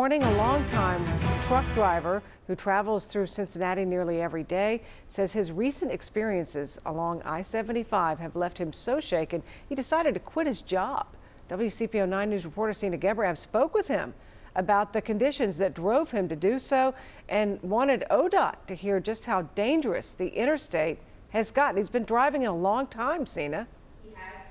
morning, a longtime truck driver who travels through Cincinnati nearly every day says his recent experiences along I-75 have left him so shaken he decided to quit his job. WCPO 9 News reporter Sina Gebrab spoke with him about the conditions that drove him to do so and wanted ODOT to hear just how dangerous the interstate has gotten. He's been driving a long time, Sina.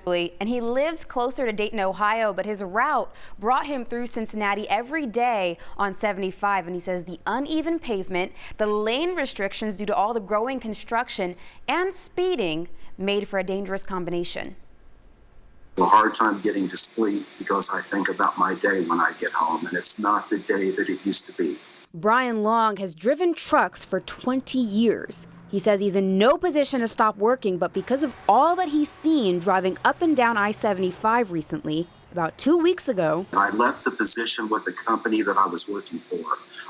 And he lives closer to Dayton, Ohio, but his route brought him through Cincinnati every day on 75. And he says the uneven pavement, the lane restrictions due to all the growing construction, and speeding made for a dangerous combination. A hard time getting to sleep because I think about my day when I get home, and it's not the day that it used to be. Brian Long has driven trucks for 20 years. He says he's in no position to stop working, but because of all that he's seen driving up and down I-75 recently, about 2 weeks ago, I left the position with the company that I was working for.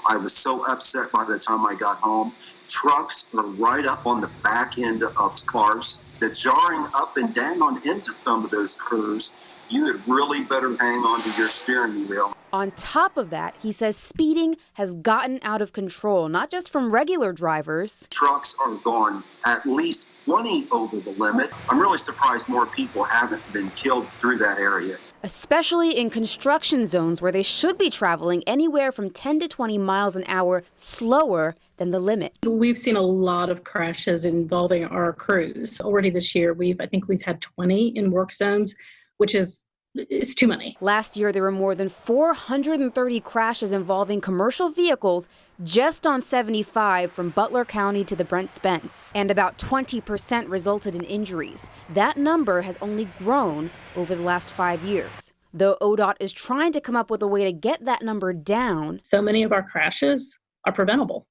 I was so upset by the time I got home. Trucks are right up on the back end of cars. The jarring up and down into some of those curves, you had really better hang on to your steering wheel. On top of that, he says speeding has gotten out of control, not just from regular drivers. Trucks are going at least 20 over the limit. I'm really surprised more people haven't been killed through that area. Especially in construction zones where they should be traveling anywhere from 10 to 20 miles an hour slower than the limit. We've seen a lot of crashes involving our crews. Already this year, I think we've had 20 in work zones, which is it's too many. Last year, there were more than 430 crashes involving commercial vehicles just on 75 from Butler County to the Brent Spence, and about 20% resulted in injuries. That number has only grown over the last 5 years. Though ODOT is trying to come up with a way to get that number down. So many of our crashes are preventable.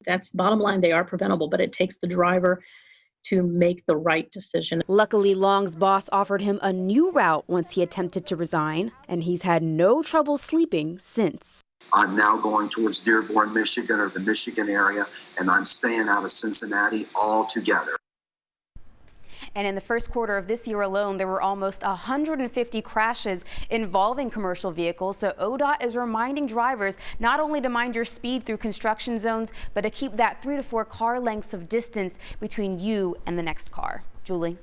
That's bottom line, they are preventable, but it takes the driver to make the right decision. Luckily, Long's boss offered him a new route once he attempted to resign, and he's had no trouble sleeping since. I'm now going towards Dearborn, Michigan, or the Michigan area, and I'm staying out of Cincinnati altogether. And in the first quarter of this year alone, there were almost 150 crashes involving commercial vehicles. So ODOT is reminding drivers not only to mind your speed through construction zones, but to keep that 3 to 4 car lengths of distance between you and the next car. Julie.